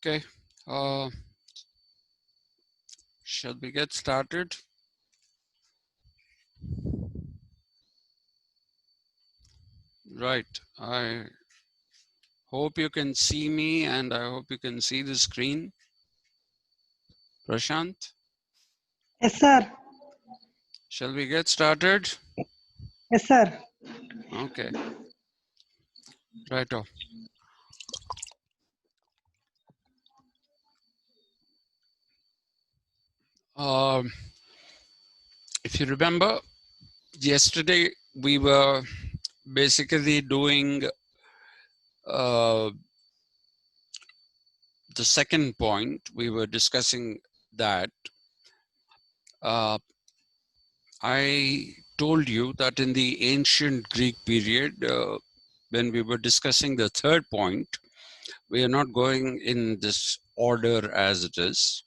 Okay, uh, shall we get started? Right, I hope you can see me and I hope you can see the screen. Prashant, Yes, sir. shall we get started? Yes, sir. Okay, right off. Um, if you remember, yesterday we were basically doing the second point. We were discussing that I told you that in the ancient Greek period, when we were discussing the third point, we are not going in this order as it is.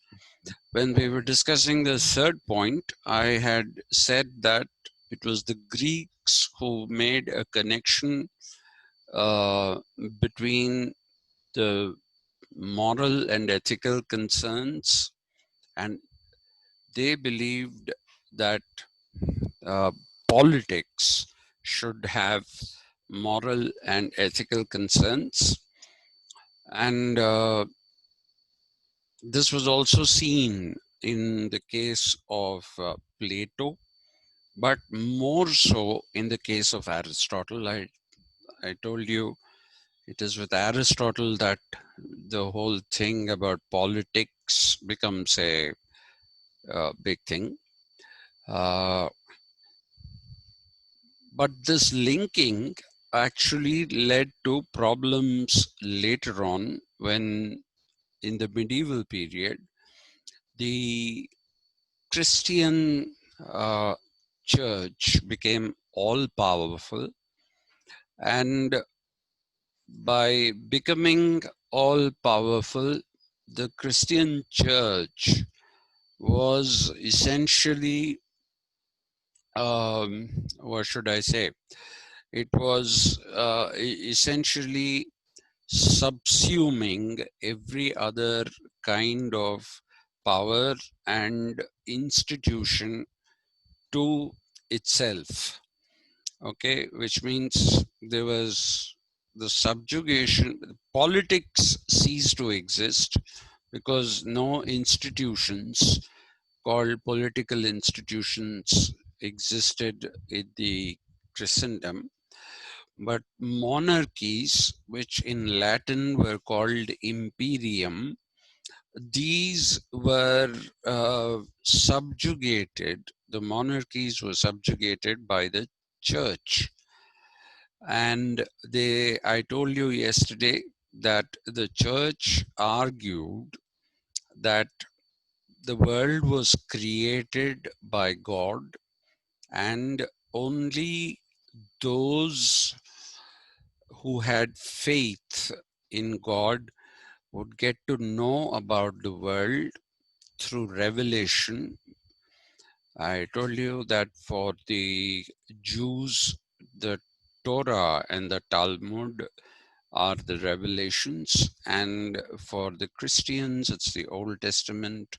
When we were discussing the third point, I had said that it was the Greeks who made a connection uh, between the moral and ethical concerns, and they believed that uh, politics should have moral and ethical concerns. And this was also seen in the case of Plato, but more so in the case of Aristotle. I told you it is with Aristotle that the whole thing about politics becomes a big thing. Uh, But this linking actually led to problems later on when, in the medieval period, the Christian church became all powerful. And by becoming all powerful, the Christian church was essentially, what should I say? It was essentially subsuming every other kind of power and institution to itself. Okay, which means there was the subjugation, politics ceased to exist because no institutions called political institutions existed in the Christendom. But monarchies, which in Latin were called imperium, these were subjugated, the monarchies were subjugated by the church. And I told you yesterday that the church argued that the world was created by God, and only those who had faith in God would get to know about the world through revelation. I told you that for the Jews, the Torah and the Talmud are the revelations, and for the Christians, it's the Old Testament,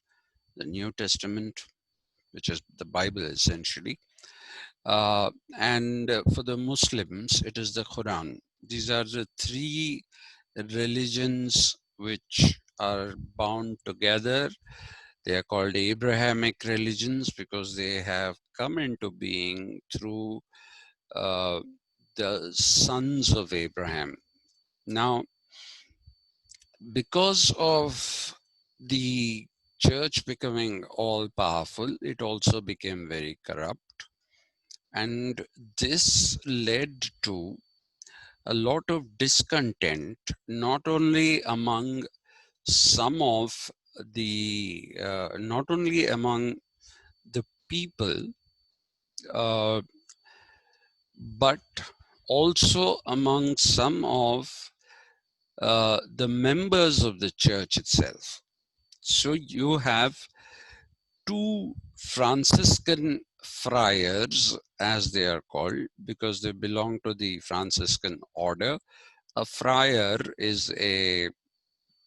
the New Testament, which is the Bible essentially. And for the Muslims, it is the Quran. These are the three religions which are bound together. They are called Abrahamic religions because they have come into being through uh, the sons of Abraham. Now, because of the church becoming all powerful, it also became very corrupt. And this led to a lot of discontent, not only among some of not only among the people, uh, but also among some of the members of the church itself. So you have two Franciscan friars, as they are called, because they belong to the Franciscan order. A friar is a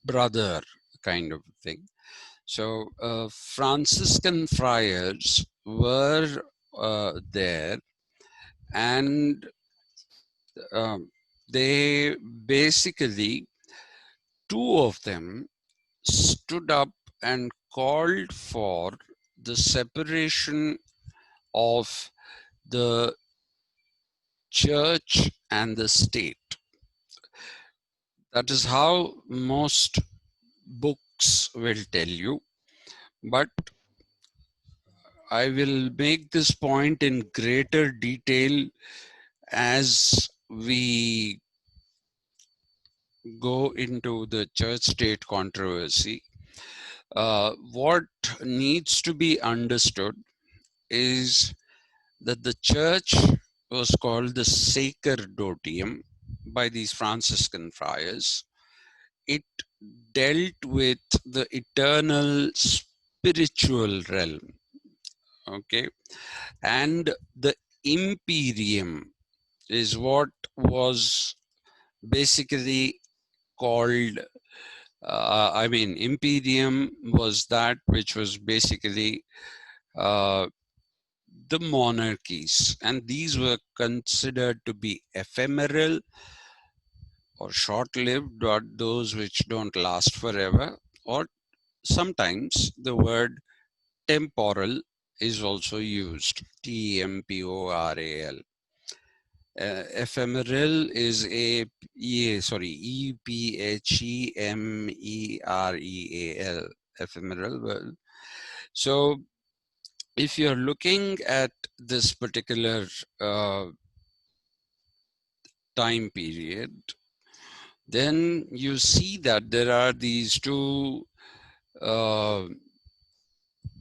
brother kind of thing. So Franciscan friars were there, and um, they basically, two of them stood up and called for the separation of the church and the state. That is how most books will tell you. But I will make this point in greater detail as we go into the church state controversy. What needs to be understood is that the church was called the sacerdotium by these Franciscan friars. It dealt with the eternal spiritual realm, okay, and the imperium is what was basically called, imperium was that which was basically uh, the monarchies, and these were considered to be ephemeral or short-lived, or those which don't last forever, or sometimes the word temporal is also used, temporal. Ephemeral is ephemeral, ephemeral. Well, so if you're looking at this particular uh, time period, then you see that uh,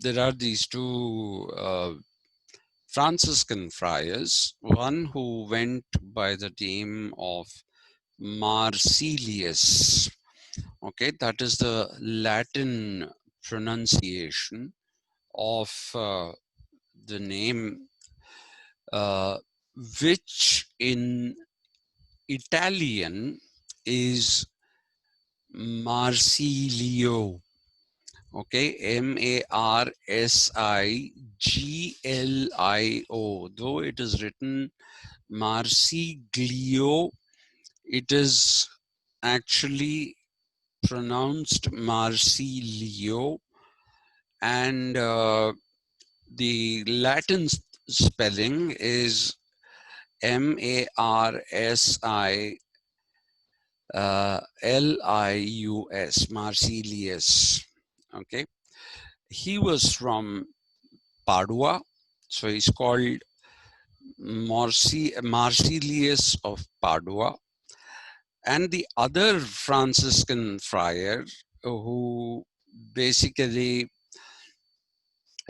there are these two Franciscan friars, one who went by the name of Marsilius. Okay, that is the Latin pronunciation of the name, uh, which in Italian is Marsilio. Okay, Marsiglio. Though it is written Marsiglio, it is actually pronounced Marsilio, and the Latin spelling is Marsilius, Marsilius. Okay, he was from Padua, so he's called Marsilius of Padua. And the other Franciscan friar who basically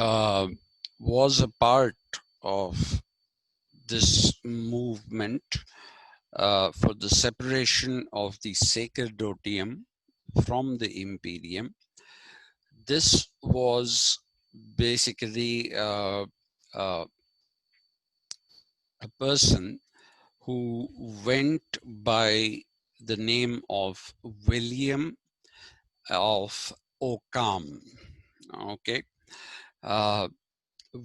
uh, was a part of this movement for the separation of the sacerdotium from the imperium. This was basically uh, a person who went by the name of William of Ockham. Okay, uh,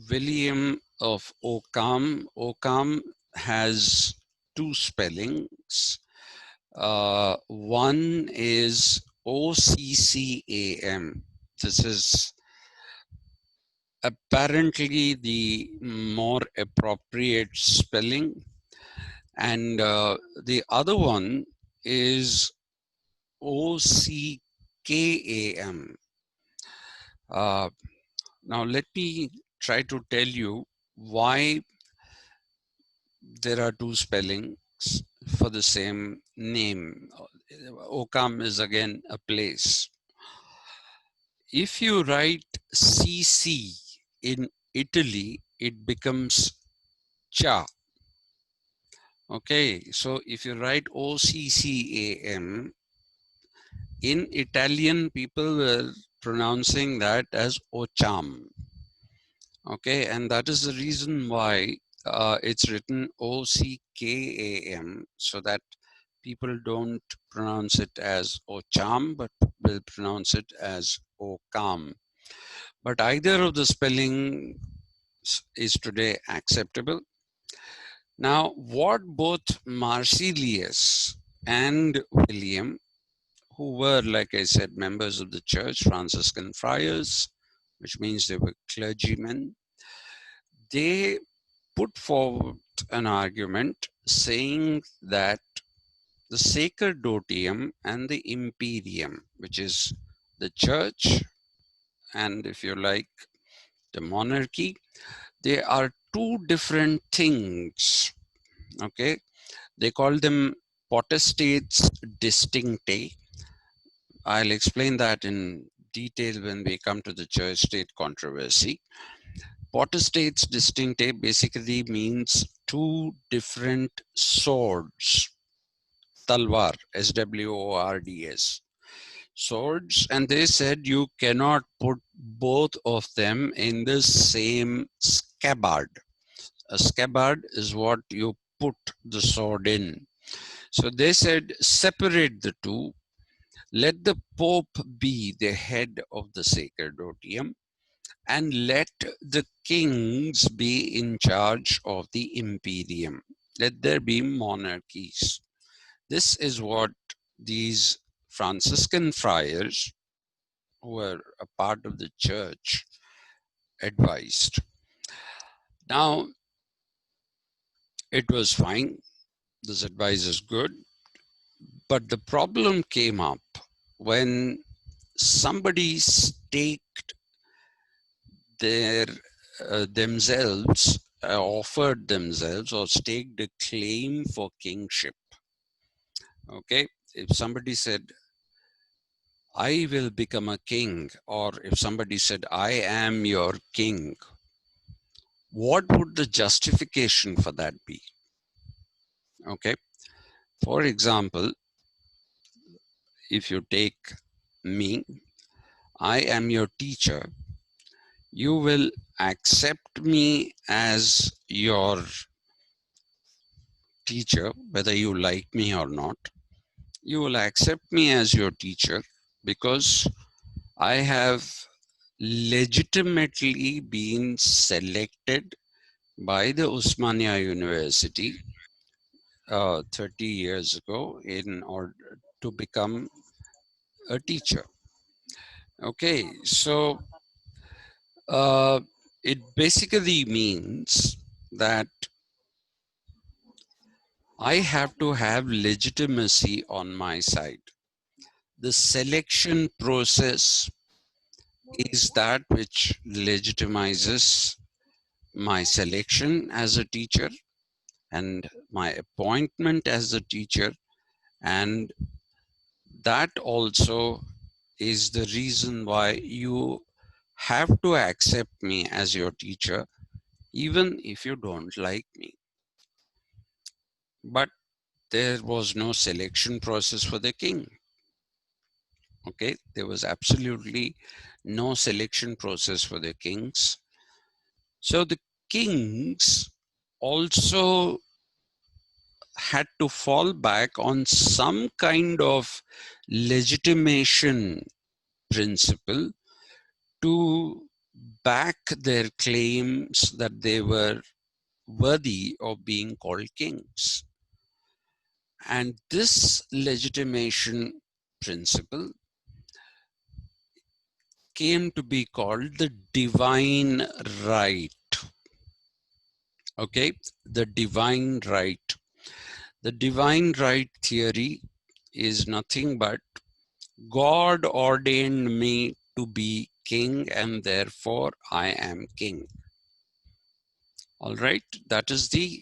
William of Ockham. Ockham has two spellings. One is OCCAM. This is apparently the more appropriate spelling. And the other one is OCKAM. Now, let me try to tell you why there are two spellings for the same name. Ockham is again a place. If you write CC in Italy, it becomes Cha. Okay, so if you write OCCAM, in Italian, people were pronouncing that as Ocham. Okay, and that is the reason why it's written OCKAM, so that people don't pronounce it as Ocham, but will pronounce it as Ocam. But either of the spelling is today acceptable. Now, what both Marsilius and William, who were, like I said, members of the church, Franciscan friars, which means they were clergymen, they put forward an argument saying that the sacerdotium and the imperium, which is the church and, if you like, the monarchy, they are two different things. Okay, they call them potestates distinctae. I'll explain that in detail when we come to the church state controversy. Potestates distinctae basically means two different swords. Talwar, SWORDS, swords, and they said you cannot put both of them in the same scabbard. A scabbard is what you put the sword in. So they said separate the two. Let the Pope be the head of the sacerdotium, and let the kings be in charge of the imperium. Let there be monarchies. This is what these Franciscan friars, who were a part of the church, advised. Now, it was fine. This advice is good. But the problem came up when somebody staked their themselves, offered themselves or staked a claim for kingship. Okay, if somebody said, I will become a king, or if somebody said, I am your king, what would the justification for that be? Okay, for example, if you take me, I am your teacher, you will accept me as your teacher, whether you like me or not. You will accept me as your teacher because I have legitimately been selected by the Usmania University 30 years ago in order to become a teacher. Okay, so it basically means that I have to have legitimacy on my side. The selection process is that which legitimizes my selection as a teacher and my appointment as a teacher, and that also is the reason why you have to accept me as your teacher even if you don't like me. But there was no selection process for the king. Okay, there was absolutely no selection process for the kings. So the kings also had to fall back on some kind of legitimation principle to back their claims that they were worthy of being called kings. And this legitimation principle came to be called the divine right. Okay, the divine right. The divine right theory is nothing but God ordained me to be king and therefore I am king. All right, that is the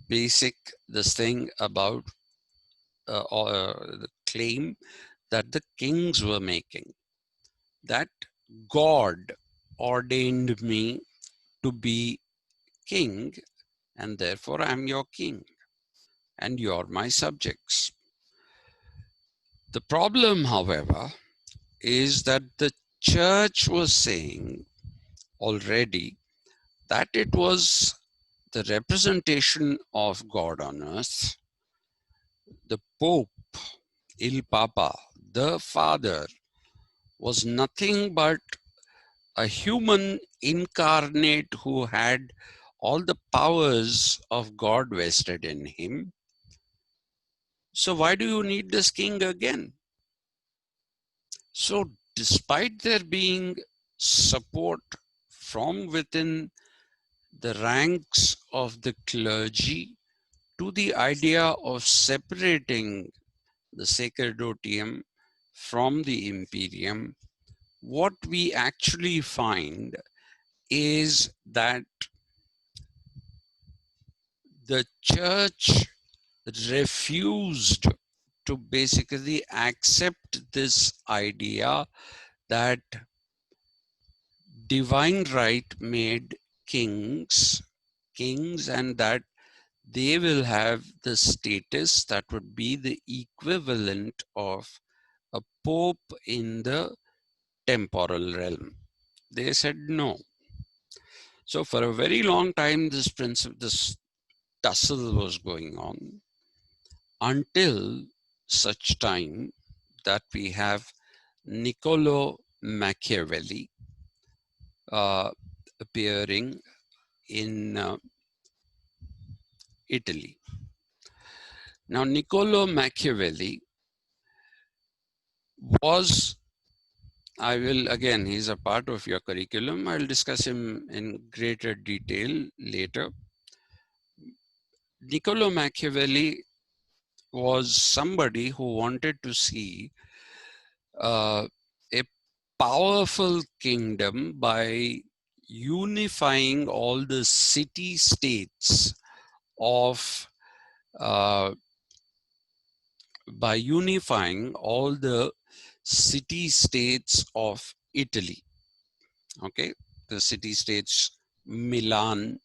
basic this thing about the claim that the kings were making, that God ordained me to be king and therefore I'm your king and you're my subjects. The problem, however, is that the church was saying already that it was the representation of God on earth, the Pope, Il Papa, the Father, was nothing but a human incarnate who had all the powers of God vested in him. So why do you need this king again? So despite there being support from within the ranks of the clergy to the idea of separating the sacerdotium from the imperium, what we actually find is that the church refused to basically accept this idea that divine right made kings and that they will have the status that would be the equivalent of a pope in the temporal realm. They said no. So for a very long time, this tussle was going on until such time that we have Niccolo Machiavelli appearing in Italy. Now, Niccolo Machiavelli was, I will again, he's a part of your curriculum. I'll discuss him in greater detail later. Niccolo Machiavelli was somebody who wanted to see a powerful kingdom by unifying all the city states of by unifying all the city states of Italy. Okay, the city states Milan,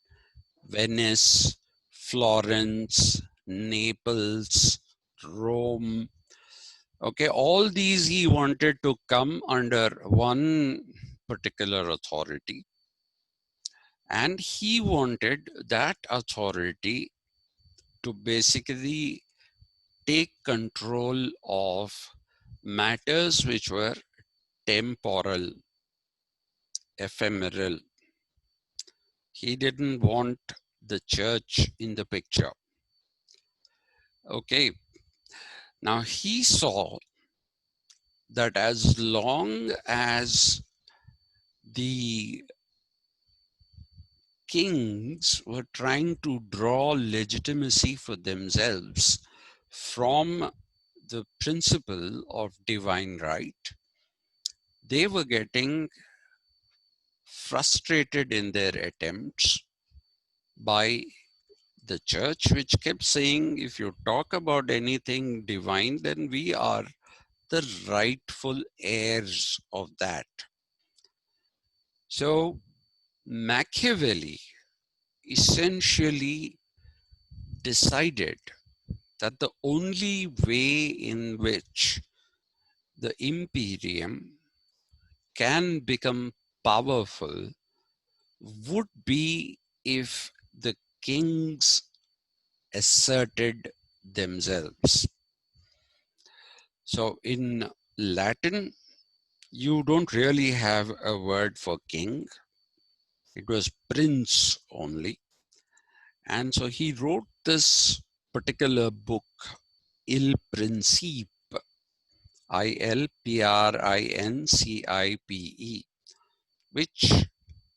Venice, Florence, Naples, Rome. Okay, all these he wanted to come under one particular authority, and he wanted that authority to basically take control of matters which were temporal, ephemeral. He didn't want the church in the picture. Okay, now he saw that as long as the kings were trying to draw legitimacy for themselves from the principle of divine right, they were getting frustrated in their attempts by the church, which kept saying, if you talk about anything divine, then we are the rightful heirs of that. So Machiavelli essentially decided that the only way in which the imperium can become powerful would be if the kings asserted themselves. So in Latin, you don't really have a word for king. It was prince only. And so he wrote this particular book, Il Principe, Ilprincipe, which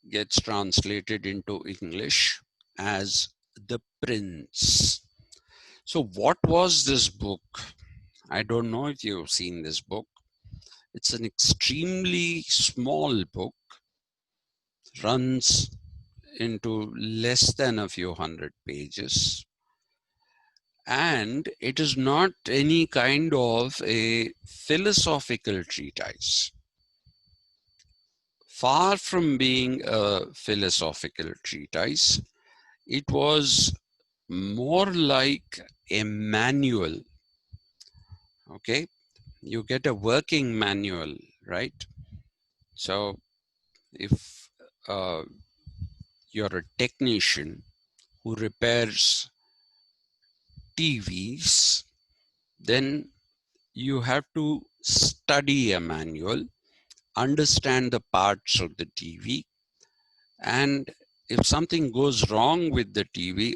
gets translated into English as the prince. So what was this book? I don't know if you've seen this book. It's an extremely small book, runs into less than a few hundred pages. And it is not any kind of a philosophical treatise. Far from being a philosophical treatise, it was more like a manual. Okay, you get a working manual, right? So if you're a technician who repairs TVs, then you have to study a manual understand the parts of the TV, and if something goes wrong with the TV,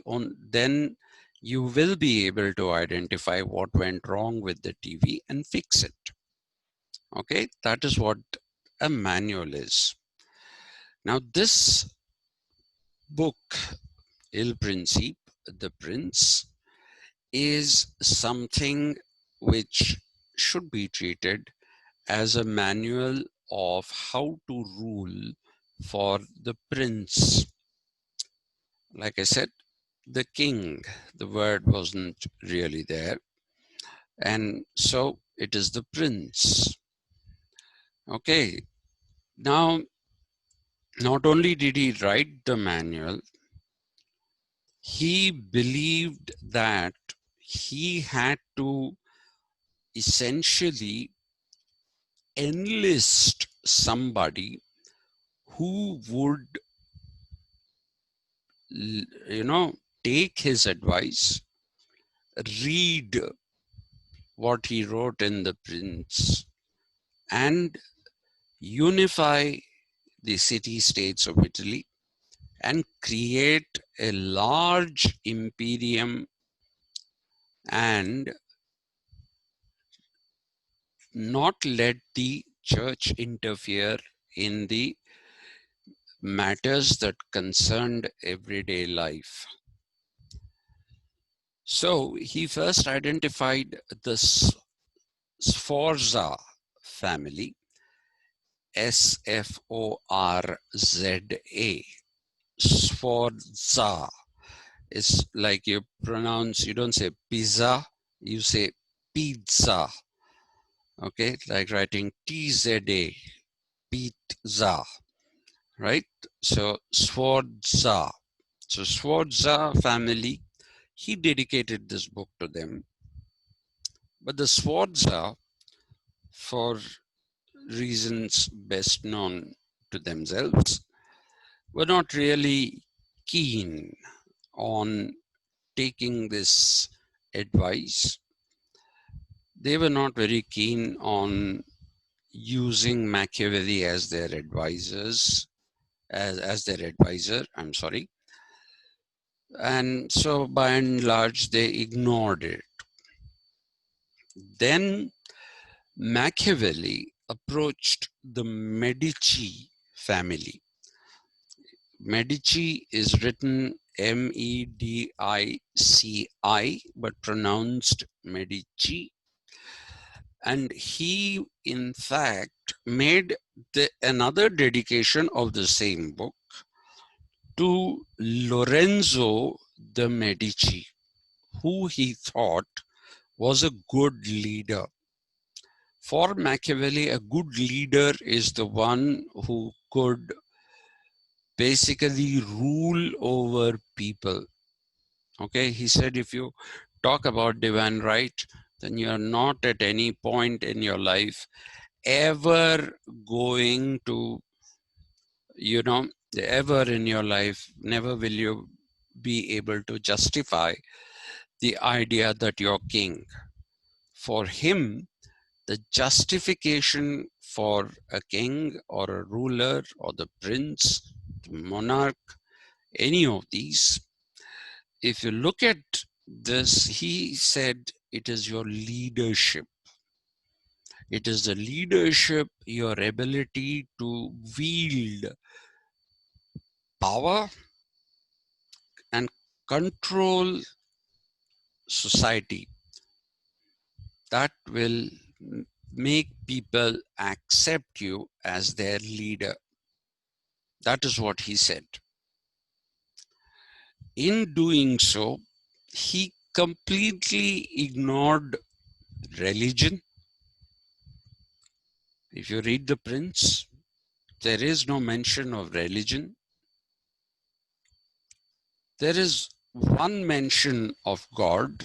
then you will be able to identify what went wrong with the TV and fix it. Okay, that is what a manual is. Now, this book, Il Principe, the Prince, is something which should be treated as a manual of how to rule for the prince. Like I said, the king, the word wasn't really there. And so it is the prince. Okay, now not only did he write the manual, he believed that he had to essentially enlist somebody who would, take his advice, read what he wrote in the Prince, and unify the city-states of Italy and create a large imperium and not let the church interfere in the matters that concerned everyday life. So he first identified the Sforza family, Sforza. Sforza is like you pronounce, you don't say pizza, you say pizza. Okay, like writing TZA, pizza, right? So Sforza. So Sforza family, he dedicated this book to them. But the Sforza, for reasons best known to themselves, were not really keen on taking this advice. They were not very keen on using Machiavelli as their advisors, as their advisor, I'm sorry. And so by and large, they ignored it. Then Machiavelli approached the Medici family. Medici is written Medici, but pronounced Medici. And he, in fact, made another dedication of the same book to Lorenzo de Medici, who he thought was a good leader. For Machiavelli, a good leader is the one who could basically rule over people. Okay, he said, if you talk about divine right, then you are not at any point in your life ever going to, ever in your life, never will you be able to justify the idea that you're king. For him, the justification for a king or a ruler or the prince, the monarch, any of these, if you look at this, he said it is your leadership. It is the leadership, your ability to wield power and control society that will make people accept you as their leader. That is what he said. In doing so, he completely ignored religion. If you read The Prince, there is no mention of religion. There is one mention of God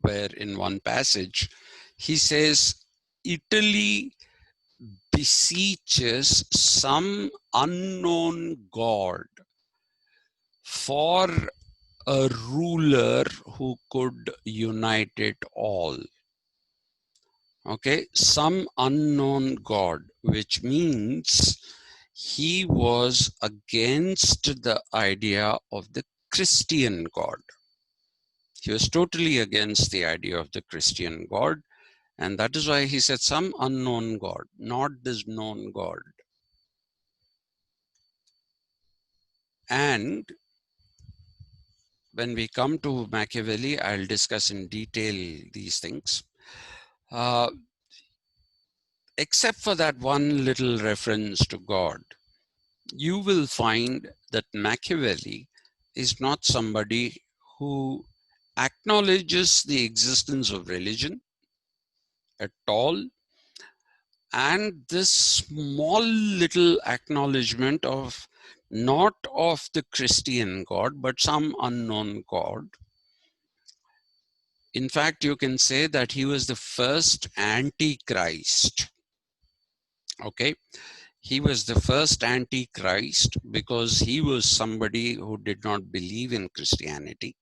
where in one passage he says, Italy beseeches some unknown God for a ruler who could unite it all. Okay, some unknown God, which means he was against the idea of the Christian God. He was totally against the idea of the Christian God. And that is why he said some unknown God, not this known God. And when we come to Machiavelli, I'll discuss in detail these things. Except for that one little reference to God, you will find that Machiavelli is not somebody who acknowledges the existence of religion at all. And this small little acknowledgement of not of the Christian God, but some unknown God. In fact, you can say that he was the first antichrist. Okay. He was the first antichrist because he was somebody who did not believe in Christianity.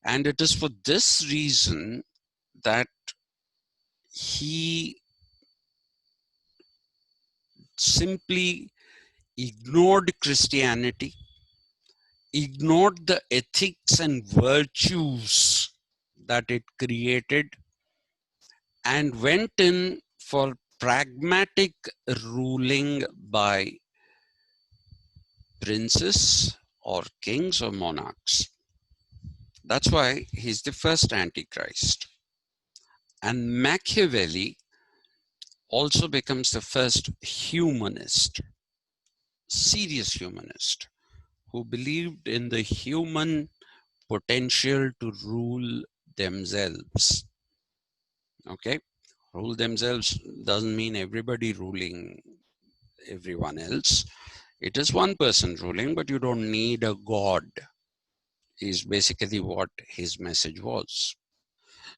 And it is for this reason that he simply ignored Christianity, ignored the ethics and virtues that it created, and went in for pragmatic ruling by princes or kings or monarchs. That's why he's the first antichrist. And Machiavelli also becomes the first humanist, serious humanist, who believed in the human potential to rule themselves. Okay, rule themselves doesn't mean everybody ruling everyone else. It is one person ruling, but you don't need a god, is basically what his message was.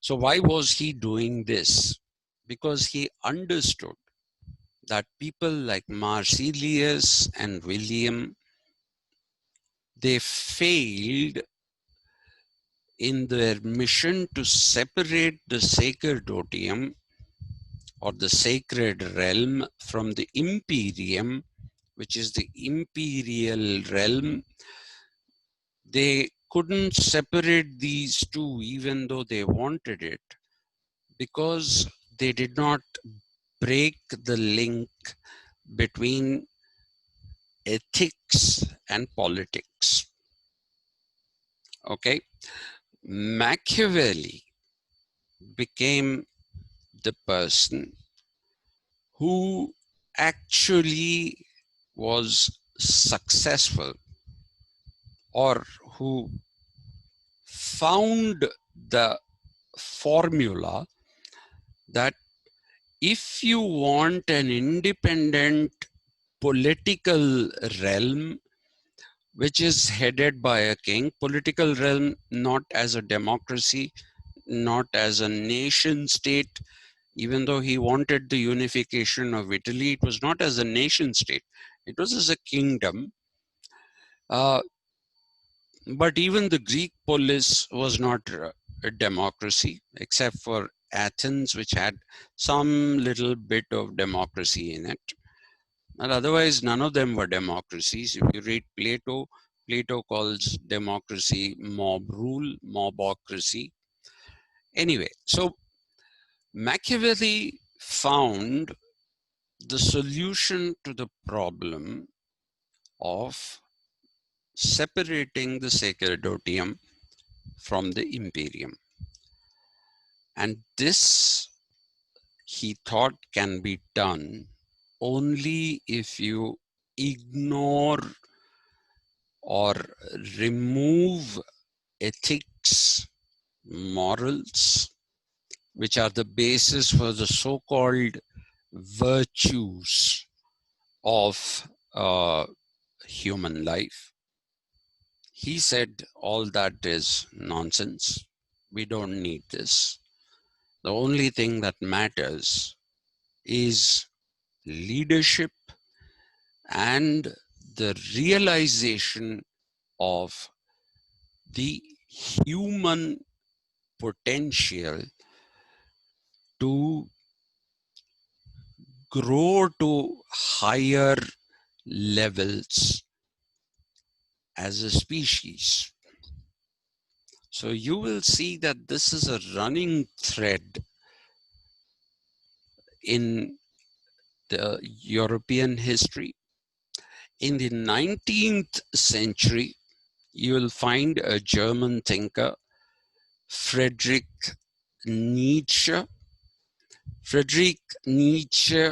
So why was he doing this? Because he understood that people like Marsilius and William, they failed in their mission to separate the sacerdotium or the sacred realm from the imperium, which is the imperial realm. They couldn't separate these two even though they wanted it, because they did not break the link between ethics and politics. Okay, Machiavelli became the person who actually was successful, or who found the formula that if you want an independent political realm which is headed by a king, political realm not as a democracy, not as a nation state, even though he wanted the unification of Italy, it was not as a nation state, it was as a kingdom. But even the Greek polis was not a democracy, except for Athens, which had some little bit of democracy in it. And otherwise, none of them were democracies. If you read Plato, Plato calls democracy mob rule, mobocracy. Anyway, so Machiavelli found the solution to the problem of separating the sacerdotium from the imperium. And this, he thought, can be done only if you ignore or remove ethics, morals, which are the basis for the so-called virtues of human life. He said all that is nonsense. We don't need this. The only thing that matters is leadership and the realization of the human potential to grow to higher levels as a species. So you will see that this is a running thread in the European history. In the 19th century, you will find a German thinker, Friedrich Nietzsche. Friedrich Nietzsche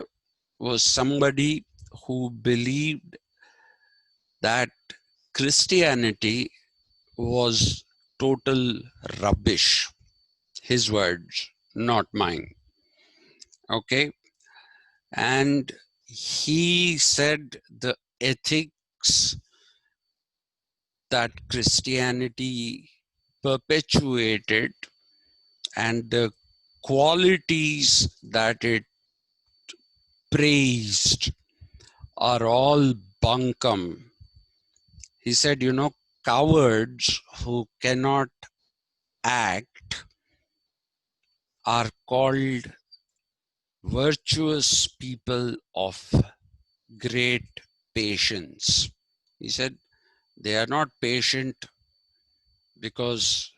was somebody who believed that Christianity was total rubbish. His words, not mine. Okay. And he said the ethics that Christianity perpetuated and the qualities that it praised are all bunkum. He said, you know, cowards who cannot act are called virtuous people of great patience. He said, they are not patient because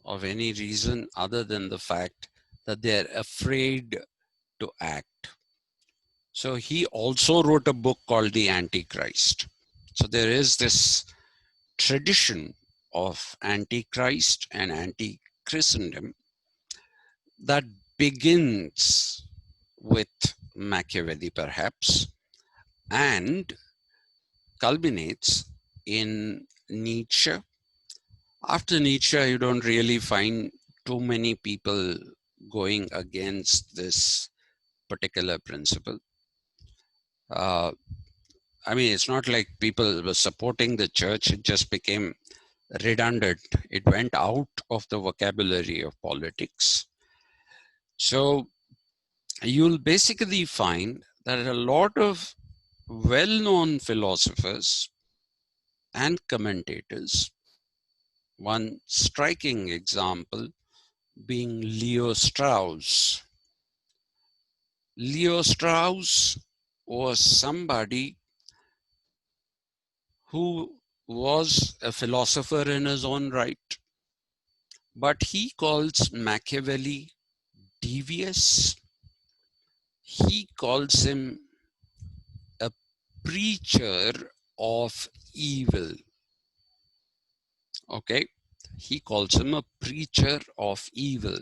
of any reason other than the fact that they are afraid to act. So he also wrote a book called The Antichrist. So there is this tradition of Antichrist and anti-Christendom that begins with Machiavelli perhaps and culminates in Nietzsche. After Nietzsche, you don't really find too many people going against this particular principle. I mean, it's not like people were supporting the church, it just became redundant. It went out of the vocabulary of politics. So you'll basically find that a lot of well-known philosophers and commentators, one striking example being Leo Strauss. Leo Strauss was somebody who was a philosopher in his own right, but he calls Machiavelli devious. He calls him a preacher of evil. Okay, he calls him a preacher of evil.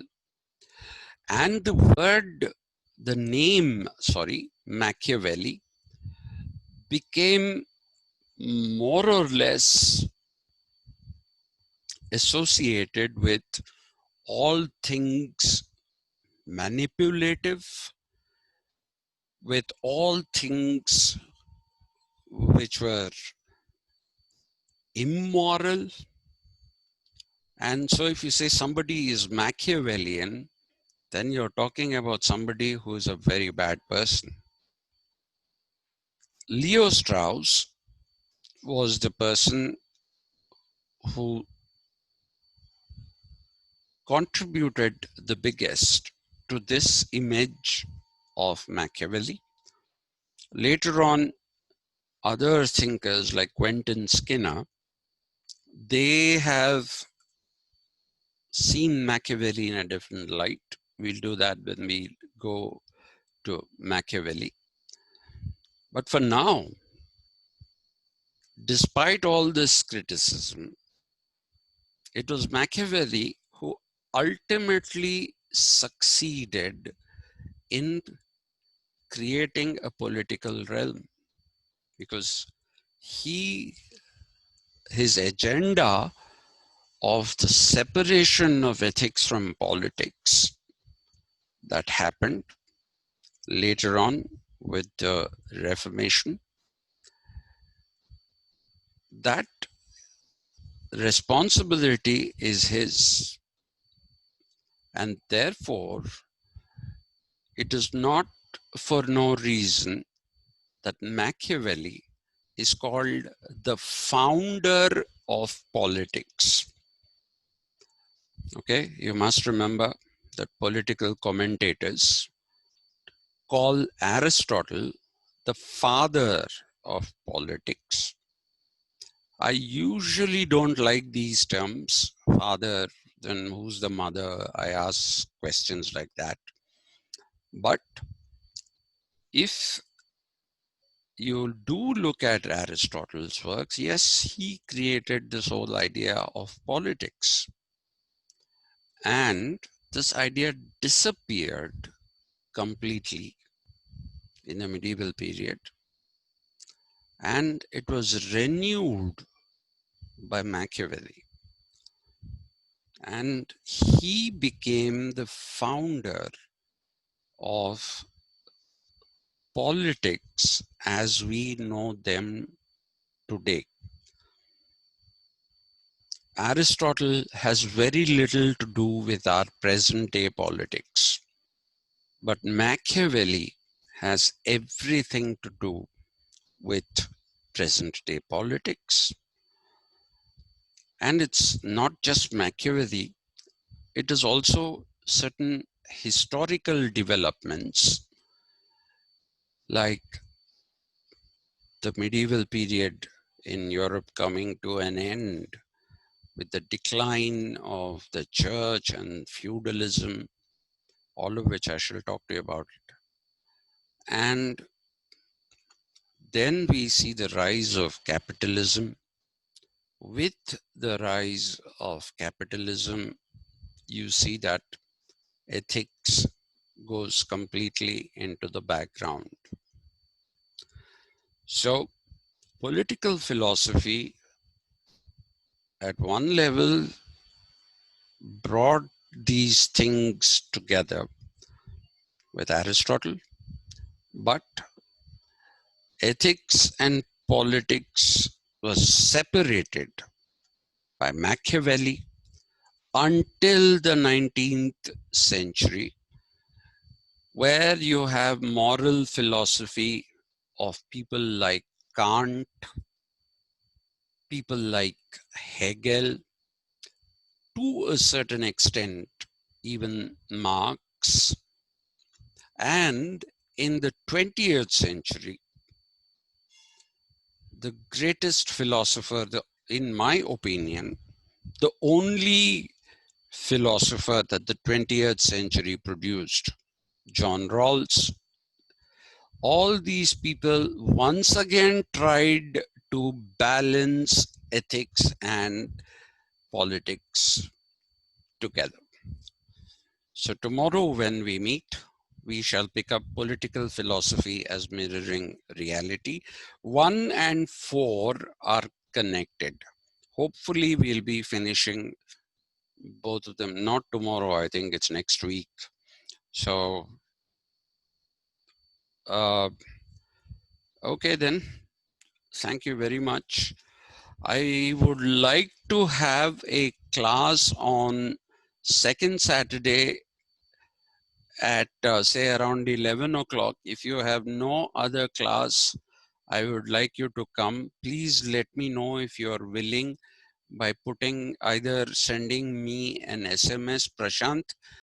And the name, Machiavelli became more or less associated with all things manipulative, with all things which were immoral. And so if you say somebody is Machiavellian, then you're talking about somebody who is a very bad person. Leo Strauss was the person who contributed the biggest to this image of Machiavelli. Later on, other thinkers like Quentin Skinner, they have seen Machiavelli in a different light. We'll do that when we go to Machiavelli. But for now, despite all this criticism, it was Machiavelli who ultimately succeeded in creating a political realm, because his agenda of the separation of ethics from politics that happened later on with the Reformation, that responsibility is his. And therefore, it is not for no reason that Machiavelli is called the founder of politics. Okay, you must remember that political commentators call Aristotle the father of politics. I usually don't like these terms, father, then who's the mother? I ask questions like that. But if you do look at Aristotle's works, yes, he created this whole idea of politics. And this idea disappeared completely in the medieval period. And it was renewed by Machiavelli. And he became the founder of politics as we know them today. Aristotle has very little to do with our present day politics, but Machiavelli has everything to do with present day politics. And it's not just Machiavelli, it is also certain historical developments like the medieval period in Europe coming to an end with the decline of the church and feudalism, all of which I shall talk to you about. And then we see the rise of capitalism. With the rise of capitalism, you see that ethics goes completely into the background. So, political philosophy at one level brought these things together with Aristotle, but ethics and politics was separated by Machiavelli until the 19th century, where you have moral philosophy of people like Kant, people like Hegel, to a certain extent, even Marx. And in the 20th century, the greatest philosopher, in my opinion, the only philosopher that the 20th century produced, John Rawls, all these people once again tried to balance ethics and politics together. So tomorrow when we meet, we shall pick up political philosophy as mirroring reality. 1 and 4 are connected. Hopefully we'll be finishing both of them, not tomorrow, I think it's next week. So, okay then, thank you very much. I would like to have a class on second Saturday at say around 11 o'clock. If you have no other class, I would like you to come. Please let me know if you are willing by putting either sending me an SMS, Prashant,